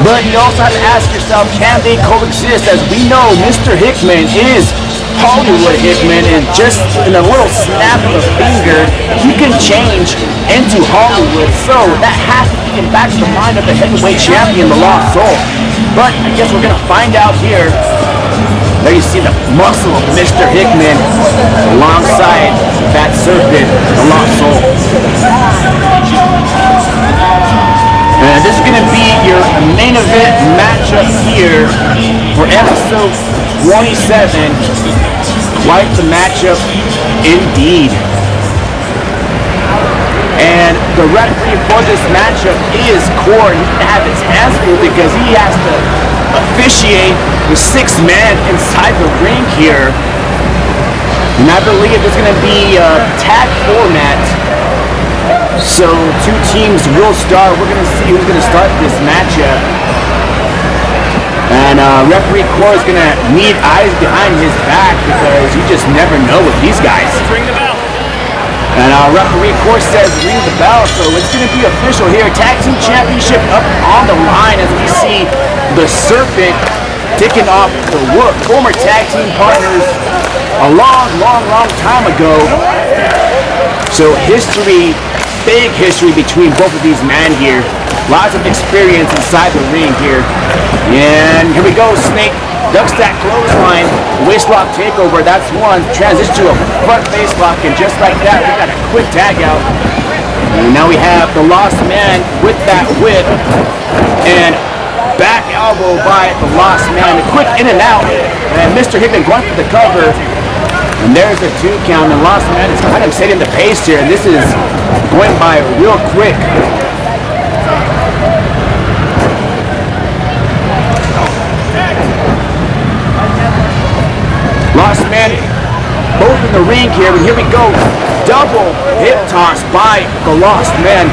But you also have to ask yourself, can they coexist? As we know, Mr. Hickman is Hollywood Hickman, and just in a little snap of a finger, you can change into Hollywood. So that has to be in the back of the mind of the heavyweight champion, the Lost Soul. But I guess we're gonna find out here. There you see the muscle of Mr. Hickman alongside that serpent, the Lost Soul. And this is gonna be your main event matchup here for episode 27. Quite the matchup indeed. And the referee for this matchup is Cord. He's gonna have his hands full because he has to officiate with 6 men inside the ring here. And I believe it's gonna be a tag format. So 2 teams will start. We're gonna see who's gonna start this matchup. And referee Core is gonna need eyes behind his back because you just never know with these guys. Ring the bell. And referee Core says ring the bell, so it's gonna be official here. Tag team championship up on the line as we see the Serpent taking off the former tag team partners a long time ago. So history, big history between both of these men here. Lots of experience inside the ring here. And here we go, Snake. Ducks that clothesline. Waistlock takeover, that's one. Transition to a front face lock, and just like that, we got a quick tag out. And now we have the Lost Man with that whip. And back elbow by the Lost Man. A quick in and out. And Mr. Hickman going for the cover. And there's a 2 count. And Lost Man is kind of setting the pace here. And this is going by real quick. in the ring here, but here we go. Double hip toss by the Lost Man.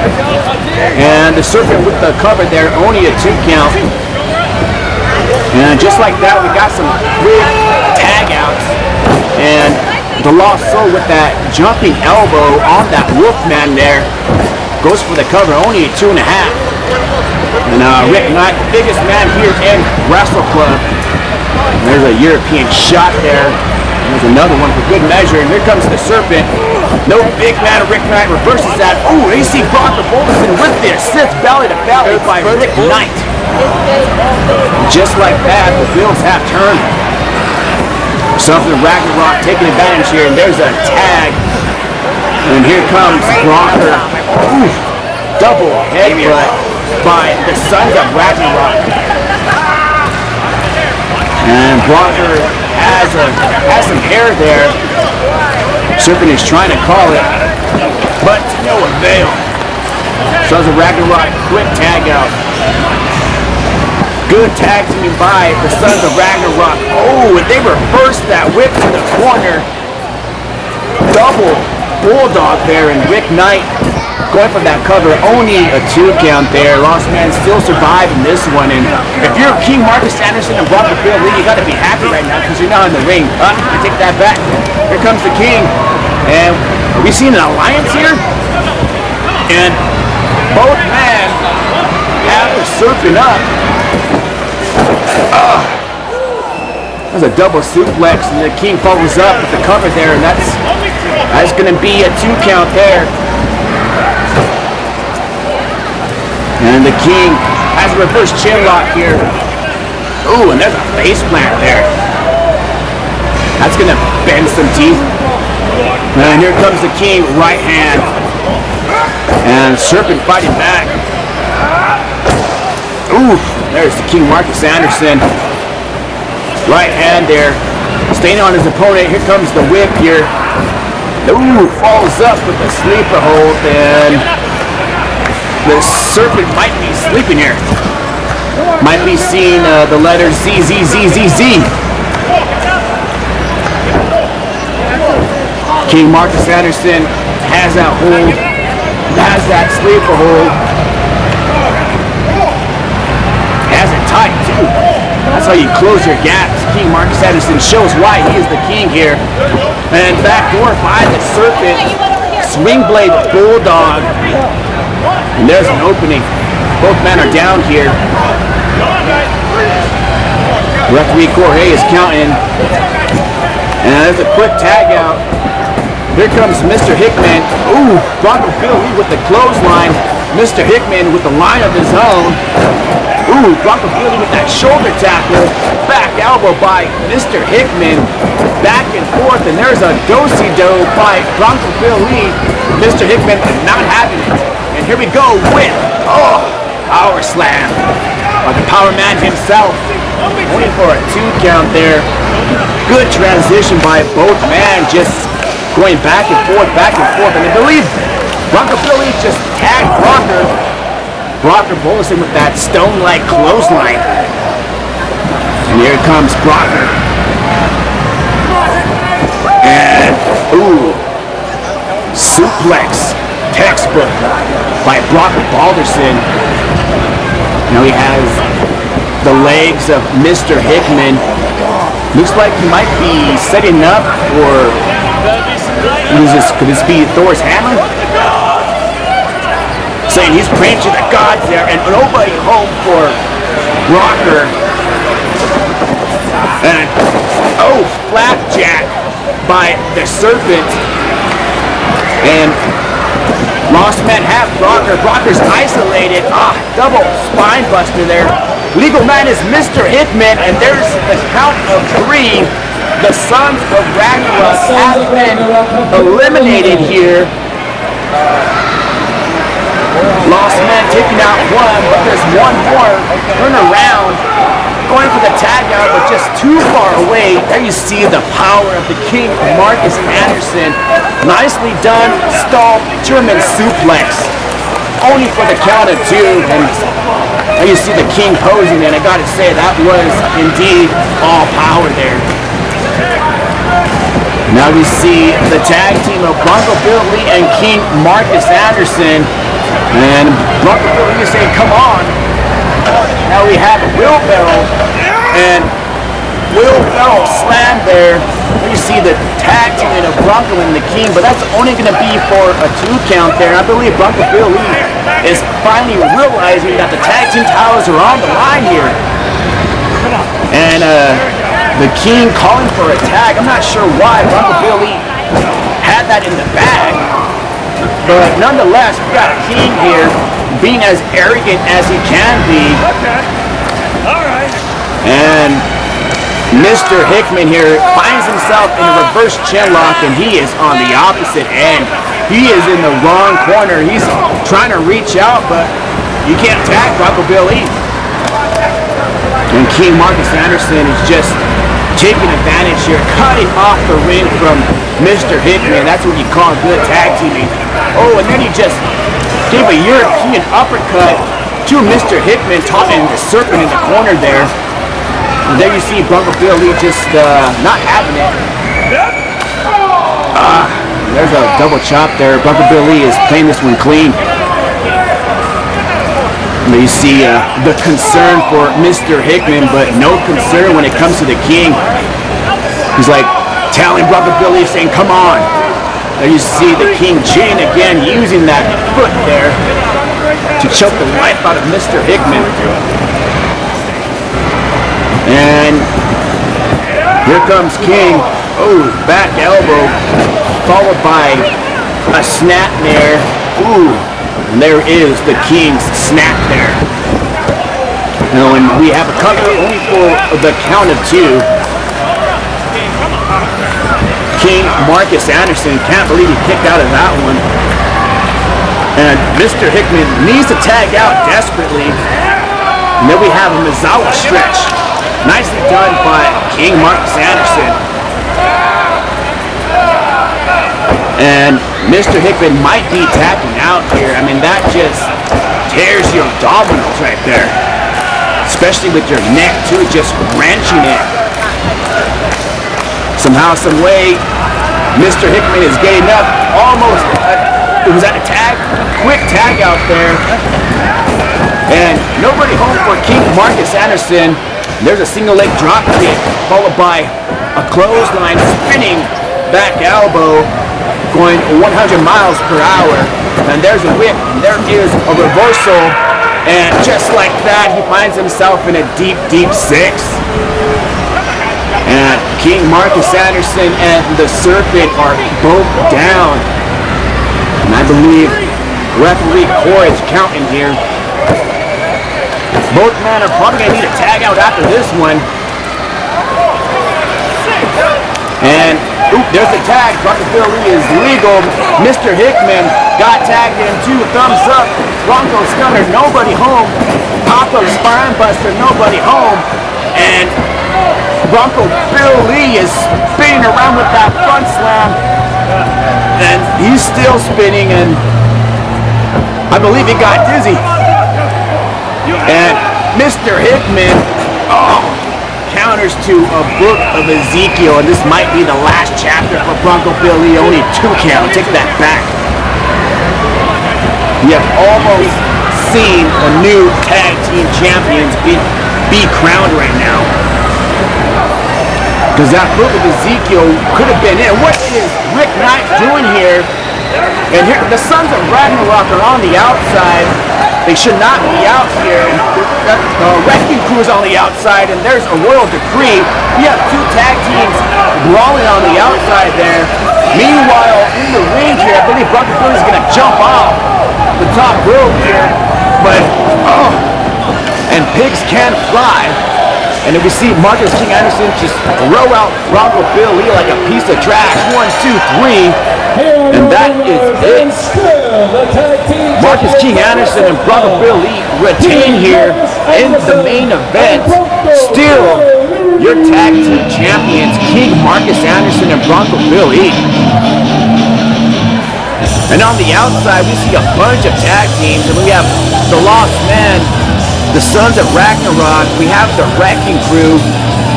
And the Serpent with the cover there, only a 2 count. And just like that, we got some quick tag outs. And the Lost Soul with that jumping elbow on that Wolfman there goes for the cover, only a 2.5. And Rick Knight, the biggest man here in Wrestle Club. And there's a European shot there. There's another one for good measure, and here comes the Serpent. No big man, Rick Knight reverses that. Oh, you see Bronco Bolderson with the assist belly to belly by Rick Knight. Just like that, the wheels have turned. Something Ragnarok taking advantage here, and there's a tag. And here comes Bronco. Oof, double headbutt by the Sons of Ragnarok. And Bronco has some hair there. Serpent is trying to call it, but to no avail. Sons of Ragnarok, quick tag out. Good tag team by the Sons of Ragnarok. Oh, and they reversed that whip to the corner. Double bulldog there, and Rick Knight going for that cover, only a 2 count there. Lost Man still survived in this one, and if you're King Marcus Anderson and Bronco Billy, you gotta be happy right now because you're not in the ring. I take that back. Here comes the King, and we've seen an alliance here, and both men have the Serpent up. That's a double suplex, and the King follows up with the cover there, and that's gonna be a 2 count there. And the King has a reverse chin lock here. Ooh, and there's a face plant there. That's gonna bend some teeth. And here comes the King, right hand. And Serpent fighting back. Ooh, there's the King Marcus Anderson. Right hand there. Staying on his opponent. Here comes the whip here. Ooh, falls up with the sleeper hold, and the Serpent might be sleeping here. Might be seeing the letters ZZZZZ. King Marcus Anderson has that hold, has that sleeper hold. Has it tight too. That's how you close your gaps. King Marcus Anderson shows why he is the king here. And backdoor by the Serpent. Swing blade bulldog. And there's an opening. Both men are down here. Referee Corey is counting. And there's a quick tag out. Here comes Mr. Hickman. Ooh, Bronco Billy with the clothesline. Mr. Hickman with the line of his own. Ooh, Bronco Billy with that shoulder tackle. Back elbow by Mr. Hickman. Back and forth, and there's a do-si-do by Bronco Billy. Mr. Hickman not having it. And here we go with, power slam by the power man himself. Only for a 2 count there. Good transition by both men, just going back and forth, and I believe Bronco Billy just tagged Bronco Bolderson with that stone-like clothesline. And here comes Bronco. And, suplex, textbook by Bronco Bolderson. Now he has the legs of Mr. Hickman. Looks like he might be setting up for, could this be Thor's hammer? Saying he's praying to the gods there, and nobody home for Rocker. And flapjack by the Serpent. And Lost Men have Rocker. Rocker's isolated. Double spine buster there. Legal man is Mr. Hickman, and there's the count of 3. The Sons of Ragnarok have been eliminated here. Lost Man taking out 1, but there's 1 more. Turn around, going for the tag out, but just too far away. There you see the power of the King Marcus Anderson. Nicely done, stalled German suplex. Only for the count of 2. And there you see the King posing, and I gotta say, that was indeed all power there. Now we see the tag team of Bronco Bill Lee and King Marcus Anderson. And Bronco Bill Lee is saying, come on. Now we have a wheelbarrow. And wheelbarrow slam there. You see the tag team of Bronco and the King, but that's only going to be for a 2 count there. And I believe Bronco Bill Lee is finally realizing that the tag team titles are on the line here. And the King calling for a tag. I'm not sure why Bronco Bill Lee had that in the bag. But nonetheless, we got King here being as arrogant as he can be. And Mr. Hickman here finds himself in a reverse chin lock, and he is on the opposite end. He is in the wrong corner. He's trying to reach out, but you can't tag Bronco Bill Lee. And King Marcus Anderson is just taking advantage here, cutting off the ring from Mr. Hickman. That's what you call good tag teaming. Oh, and then he just gave a European uppercut to Mr. Hickman, tossing the serpent in the corner there. And there you see Bronco Bill Lee just not having it. There's a double chop there. Bronco Bill Lee is playing this one clean. You see the concern for Mr. Hickman, but no concern when it comes to the King. He's like telling Bronco Bill Lee, saying, come on. There you see the King chain again, using that foot there to choke the life out of Mr. Hickman. And here comes King. Oh, back elbow, followed by a snap there. Ooh. And there is the King's snap there. And we have a cover only for the count of 2. King Marcus Anderson, can't believe he kicked out of that one. And Mr. Hickman needs to tag out desperately. And then we have a Mizawa stretch. Nicely done by King Marcus Anderson. And Mr. Hickman might be tapping out here. I mean, that just tears your abdominals right there. Especially with your neck, too, just wrenching it. Somehow, some way, Mr. Hickman is getting up. Almost, was that a tag? Quick tag out there. And nobody home for King Marcus Anderson. There's a single leg drop kick, followed by a clothesline, spinning back elbow, going 100 miles per hour. And there's a whip, and there is a reversal, and just like that, he finds himself in a deep, deep 6. And King Marcus Anderson and the Serpent are both down. And I believe referee Core is counting here. Both men are probably going to need a tag out after this one. And there's a tag. Bronco Bill Lee is legal. Mr. Hickman got tagged in 2. Thumbs up. Bronco Stunner, nobody home. Pop-up Spine Buster, nobody home. And Bronco Bill Lee is spinning around with that front slam. And he's still spinning, and I believe he got dizzy. And Mr. Hickman, counters to a book of Ezekiel, and this might be the last chapter for Bronco Bill Lee. Only 2 count. Take that back. We have almost seen a new tag team champions be crowned right now. Because that book of Ezekiel could have been it. What is Rick Knight doing here? And here, the Sons of Ragnarok are on the outside. They should not be out here. The Wrecking Crew is on the outside, and there's a royal decree. We have 2 tag teams brawling on the outside there. Meanwhile, in the ring here, I believe Bronco Bill is going to jump off the top rope here. But, and pigs can fly. And then we see Marcus King Anderson just throw out Bronco Bill Lee like a piece of trash. 1, 2, 3. And that is it. Marcus King Anderson and Bronco Bill Lee retain here in the main event. Still, your tag team champions, King Marcus Anderson and Bronco Bill Lee. And on the outside, we see a bunch of tag teams, and we have the Lost Men, the Sons of Ragnarok, we have the Wrecking Crew,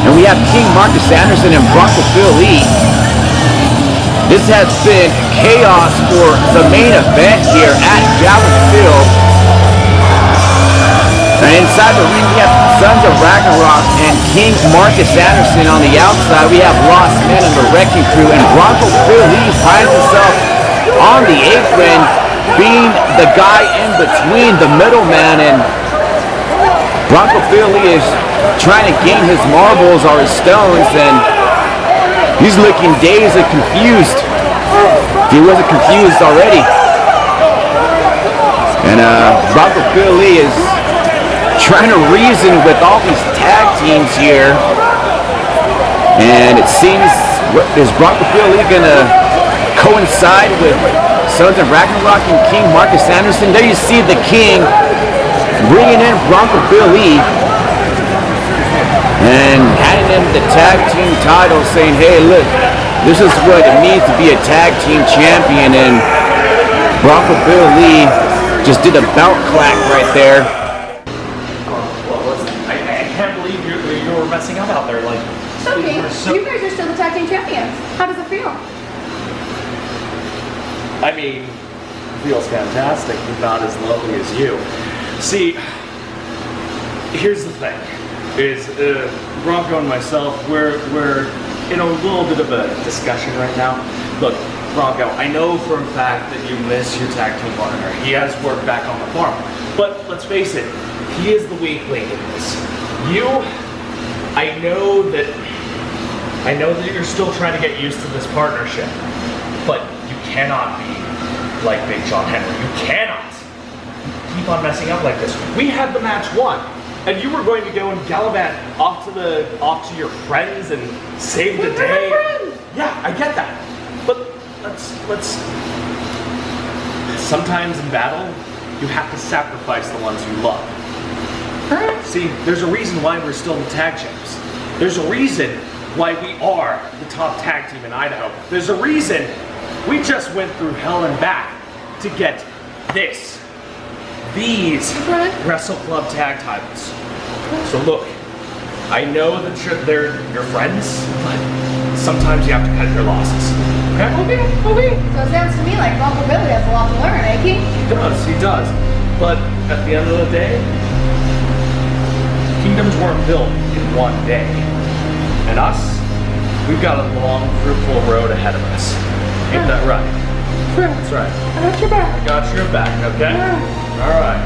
and we have King Marcus Anderson and Bronco Bill Lee. This has been chaos for the main event here at Gallows Field. And inside the ring, we have Sons of Ragnarok and King Marcus Anderson on the outside. We have Lost Men and the Wrecking Crew, and Bronco Billy finds himself on the apron, being the guy in between the middleman, and Bronco Billy is trying to gain his marbles or his stones, and he's looking dazed and confused. He wasn't confused already. And Bronco Billy is trying to reason with all these tag teams here. And it seems, is Bronco Billy gonna coincide with Sons of Ragnarok and King Marcus Anderson? There you see the King bringing in Bronco Billy and handing him the tag team title, saying, hey, look, this is what it means to be a tag team champion. And Bronco Billy just did a belt clack right there. I can't believe you were messing up out there. Like, Okay, you guys are still the tag team champions. How does it feel? I mean, it feels fantastic, but not as lovely as you. See, here's the thing: is Bronco and myself, we're in a little bit of a discussion right now. Look, Bronco, I know for a fact that you miss your tag team partner. He has worked back on the farm, but let's face it, he is the weak link in this. I know that you're still trying to get used to this partnership, but you cannot be like Big John Henry. You cannot keep on messing up like this. We had the match won, and you were going to go and gallivant off to your friends and save the day. Yeah, I get that, but let's. Sometimes in battle, you have to sacrifice the ones you love. See, there's a reason why we're still the tag champs. There's a reason why we are the top tag team in Idaho. There's a reason we just went through hell and back to get these Wrestle Club tag titles. So look, I know that they're your friends, but sometimes you have to cut your losses. Okay? Okay. So it sounds to me like Bronco Billy has a lot to learn, eh, King? He does. But at the end of the day, kingdoms weren't built in one day. And us, we've got a long, fruitful road ahead of us. Ain't that right? Sure. That's right. I got your back. I got your back, okay? Yeah. All right.